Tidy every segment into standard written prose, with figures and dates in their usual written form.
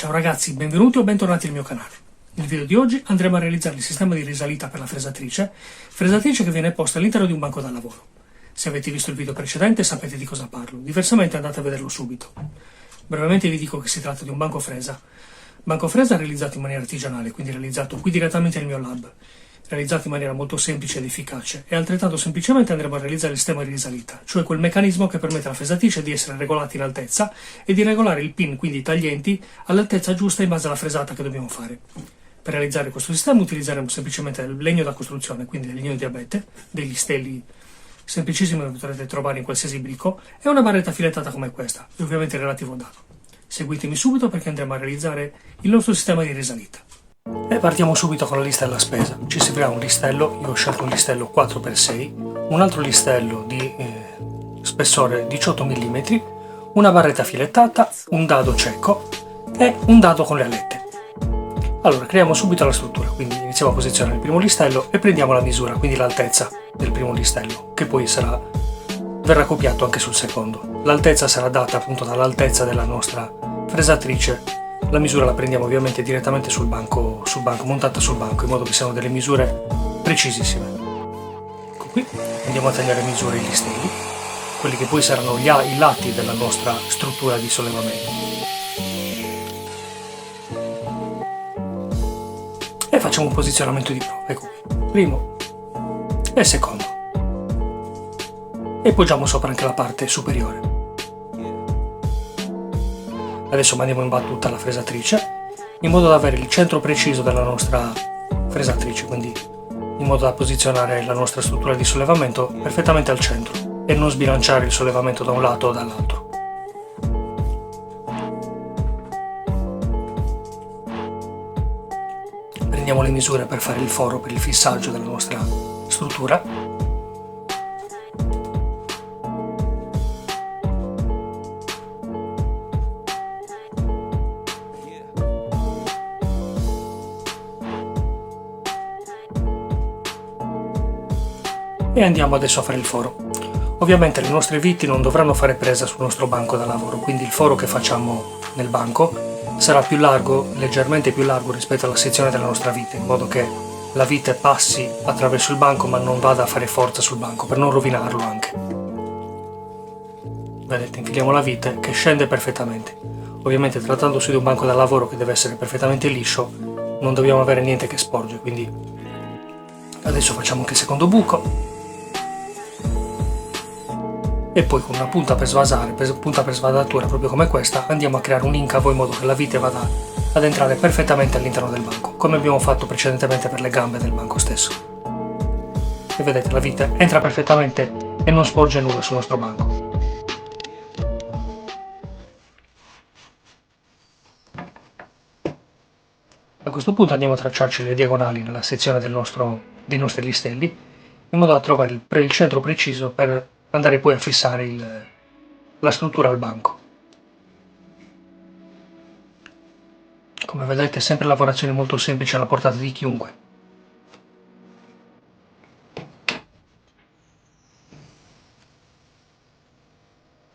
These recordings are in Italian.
Ciao ragazzi, benvenuti o bentornati nel mio canale. Nel video di oggi andremo a realizzare il sistema di risalita per la fresatrice che viene posta all'interno di un banco da lavoro. Se avete visto il video precedente sapete di cosa parlo, diversamente andate a vederlo subito. Brevemente vi dico che si tratta di un banco fresa realizzato in maniera artigianale, quindi realizzato qui direttamente nel mio lab, realizzato in maniera molto semplice ed efficace, e altrettanto semplicemente andremo a realizzare il sistema di risalita, cioè quel meccanismo che permette alla fresatrice di essere regolata in altezza e di regolare il pin, quindi i taglienti, all'altezza giusta in base alla fresata che dobbiamo fare. Per realizzare questo sistema utilizzeremo semplicemente del legno da costruzione, quindi del legno di abete, degli steli semplicissimi che potrete trovare in qualsiasi brico, e una barretta filettata come questa, e ovviamente il relativo dado. Seguitemi subito perché andremo a realizzare il nostro sistema di risalita. E partiamo subito con la lista della spesa. Ci servirà un listello, io ho scelto un listello 4x6, un altro listello di spessore 18 mm, una barretta filettata, un dado cieco e un dado con le alette. Allora, creiamo subito la struttura, quindi iniziamo a posizionare il primo listello e prendiamo la misura, quindi l'altezza del primo listello, che poi verrà copiato anche sul secondo. L'altezza sarà data appunto dall'altezza della nostra fresatrice. La misura la prendiamo ovviamente direttamente sul banco, montata sul banco, in modo che siano delle misure precisissime. Ecco qui, andiamo a tagliare misure i listelli, quelli che poi saranno i lati della nostra struttura di sollevamento. E facciamo un posizionamento di prova, ecco qui, primo e secondo. E poggiamo sopra anche la parte superiore. Adesso mandiamo in battuta la fresatrice, in modo da avere il centro preciso della nostra fresatrice, quindi in modo da posizionare la nostra struttura di sollevamento perfettamente al centro e non sbilanciare il sollevamento da un lato o dall'altro. Prendiamo le misure per fare il foro per il fissaggio della nostra struttura. E andiamo adesso a fare il foro. Ovviamente le nostre viti non dovranno fare presa sul nostro banco da lavoro, quindi il foro che facciamo nel banco sarà più largo, leggermente più largo rispetto alla sezione della nostra vite, in modo che la vite passi attraverso il banco ma non vada a fare forza sul banco, per non rovinarlo anche. Vedete, infiliamo la vite che scende perfettamente. Ovviamente trattandosi di un banco da lavoro che deve essere perfettamente liscio, non dobbiamo avere niente che sporge, quindi adesso facciamo anche il secondo buco. E poi con una punta per svasare, punta per svasatura proprio come questa, andiamo a creare un incavo in modo che la vite vada ad entrare perfettamente all'interno del banco, come abbiamo fatto precedentemente per le gambe del banco stesso. E vedete, la vite entra perfettamente e non sporge nulla sul nostro banco. A questo punto andiamo a tracciarci le diagonali nella sezione dei nostri listelli, in modo da trovare il centro preciso per andare poi a fissare la struttura al banco. Come vedete, sempre lavorazioni molto semplici alla portata di chiunque.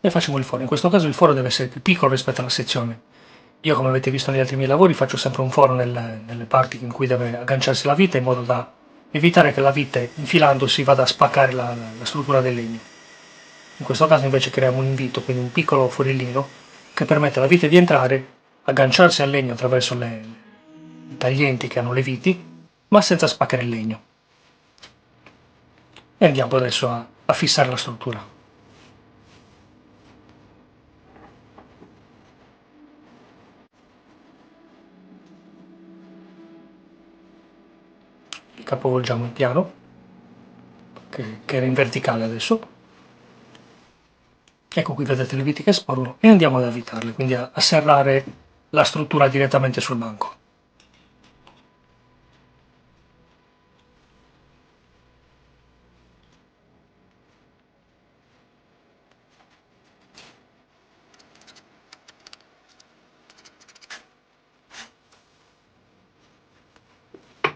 E facciamo il foro. In questo caso il foro deve essere più piccolo rispetto alla sezione. Io, come avete visto negli altri miei lavori, faccio sempre un foro nelle parti in cui deve agganciarsi la vite, in modo da evitare che la vite, infilandosi, vada a spaccare la struttura del legno. In questo caso invece creiamo un invito, quindi un piccolo forellino che permette alla vite di entrare, agganciarsi al legno attraverso i taglienti che hanno le viti, ma senza spaccare il legno. E andiamo adesso a fissare la struttura. Capovolgiamo il piano, che era in verticale adesso. Ecco qui vedete le viti che sporgono e andiamo ad avvitarle, quindi a serrare la struttura direttamente sul banco.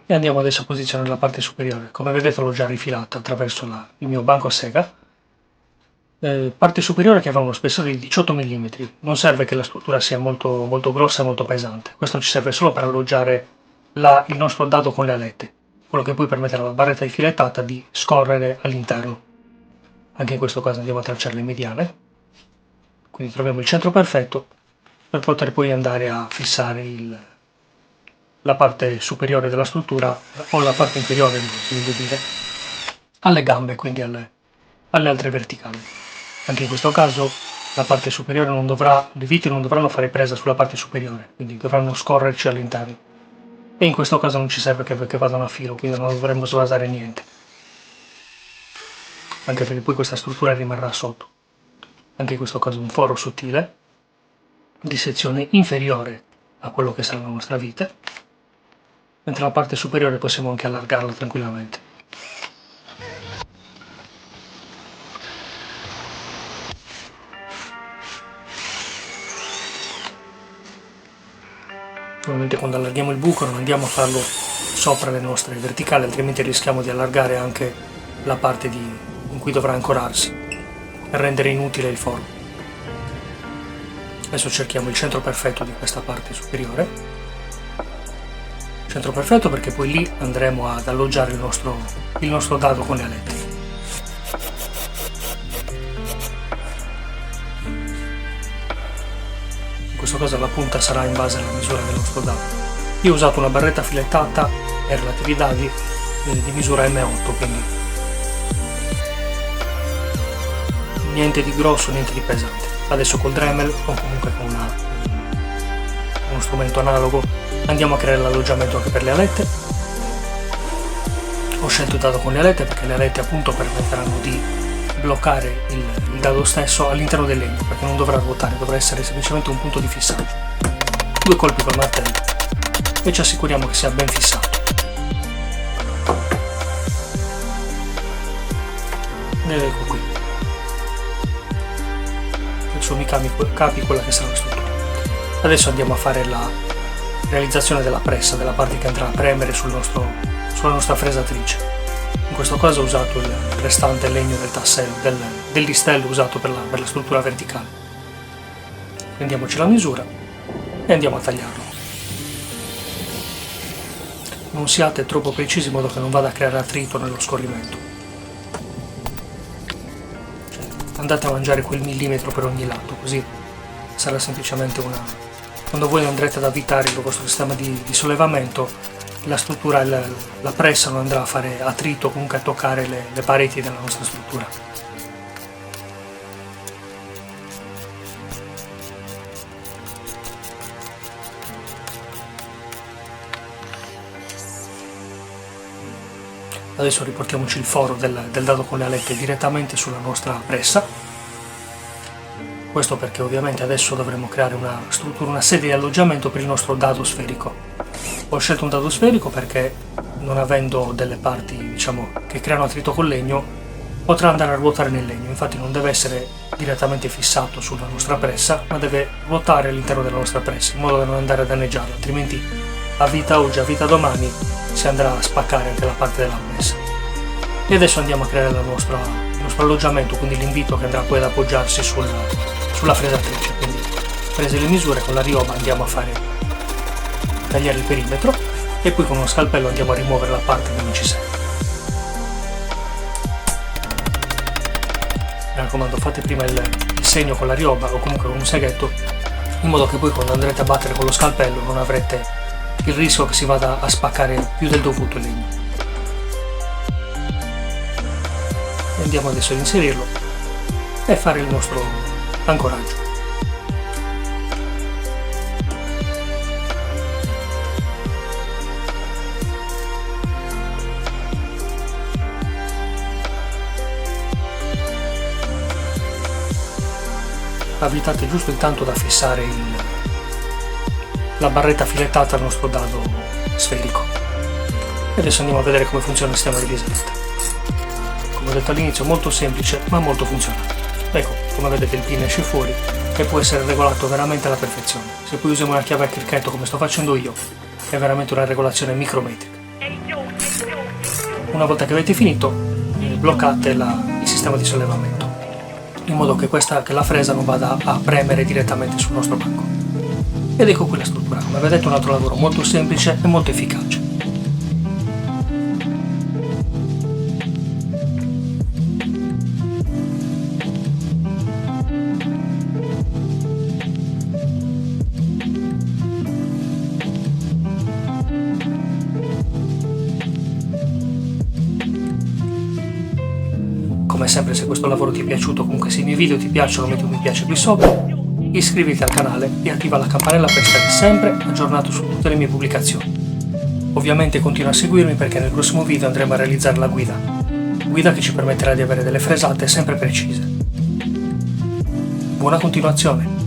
E andiamo adesso a posizionare la parte superiore. Come vedete l'ho già rifilata attraverso il mio banco a sega. Parte superiore che avrà uno spessore di 18 mm. Non serve che la struttura sia molto, molto grossa e molto pesante. Questo ci serve solo per alloggiare il nostro dado con le alette, quello che poi permette alla barretta infilettata di scorrere all'interno. Anche in questo caso andiamo a tracciare le mediane, quindi troviamo il centro perfetto per poter poi andare a fissare la parte superiore della struttura o la parte inferiore, meglio dire, alle gambe, quindi alle altre verticali. Anche in questo caso la parte superiore le viti non dovranno fare presa sulla parte superiore, quindi dovranno scorrerci all'interno. E in questo caso non ci serve che vadano a filo, quindi non dovremmo svasare niente. Anche perché poi questa struttura rimarrà sotto. Anche in questo caso un foro sottile, di sezione inferiore a quello che sarà la nostra vite, mentre la parte superiore possiamo anche allargarla tranquillamente. Ovviamente quando allarghiamo il buco non andiamo a farlo sopra le nostre verticali, altrimenti rischiamo di allargare anche la parte in cui dovrà ancorarsi e rendere inutile il foro. Adesso cerchiamo il centro perfetto di questa parte superiore. Centro perfetto perché poi lì andremo ad alloggiare il nostro dado con le alette. In questo caso la punta sarà in base alla misura del nostro dado. Io ho usato una barretta filettata e relativi dadi di misura M8, quindi niente di grosso, niente di pesante. Adesso col Dremel o comunque con uno strumento analogo andiamo a creare l'alloggiamento anche per le alette. Ho scelto il dado con le alette perché le alette appunto permetteranno di bloccare il dado stesso all'interno del legno, perché non dovrà ruotare, dovrà essere semplicemente un punto di fissaggio. 2 colpi col martello e ci assicuriamo che sia ben fissato. Ed ecco qui. Adesso mi capi quella che sarà la struttura. Adesso andiamo a fare la realizzazione della pressa, della parte che andrà a premere sulla nostra fresatrice. In questo caso ho usato il restante legno del tassello, del listello usato per la struttura verticale. Prendiamoci la misura e andiamo a tagliarlo. Non siate troppo precisi in modo che non vada a creare attrito nello scorrimento. Andate a mangiare quel millimetro per ogni lato, così sarà semplicemente quando voi andrete ad avvitare il vostro sistema di sollevamento, la struttura, la pressa non andrà a fare attrito, comunque a toccare le pareti della nostra struttura. Adesso riportiamoci il foro del dado con le alette direttamente sulla nostra pressa. Questo perché ovviamente adesso dovremo creare una struttura, una sede di alloggiamento per il nostro dado sferico. Ho scelto un dado sferico perché, non avendo delle parti, diciamo, che creano attrito col legno, potrà andare a ruotare nel legno. Infatti non deve essere direttamente fissato sulla nostra pressa, ma deve ruotare all'interno della nostra pressa, in modo da non andare a danneggiarla, altrimenti a vita oggi, a vita domani, si andrà a spaccare anche la parte della pressa. E adesso andiamo a creare il nostro alloggiamento, quindi l'invito che andrà poi ad appoggiarsi sulla fresatrice. Quindi, prese le misure, con la rioba andiamo a tagliare il perimetro e poi con uno scalpello andiamo a rimuovere la parte che non ci serve. Mi raccomando, fate prima il segno con la rioba o comunque con un seghetto, in modo che poi quando andrete a battere con lo scalpello non avrete il rischio che si vada a spaccare più del dovuto il legno. E andiamo adesso ad inserirlo e fare il nostro ancoraggio. Avvitate giusto il tanto da fissare la barretta filettata al nostro dado sferico. E adesso andiamo a vedere come funziona il sistema di risalita. Come ho detto all'inizio, molto semplice ma molto funzionale. Ecco, come vedete il pin esce fuori e può essere regolato veramente alla perfezione. Se poi usiamo una chiave a cricchetto come sto facendo io, è veramente una regolazione micrometrica. Una volta che avete finito, bloccate il sistema di sollevamento. in modo che la fresa non vada a premere direttamente sul nostro banco. Ed ecco qui la struttura, come vedete un altro lavoro molto semplice e molto efficace. Come sempre, se questo lavoro ti è piaciuto, comunque se i miei video ti piacciono, metti un mi piace qui sopra, iscriviti al canale e attiva la campanella per stare sempre aggiornato su tutte le mie pubblicazioni. Ovviamente continua a seguirmi perché nel prossimo video andremo a realizzare la guida che ci permetterà di avere delle fresate sempre precise. Buona continuazione!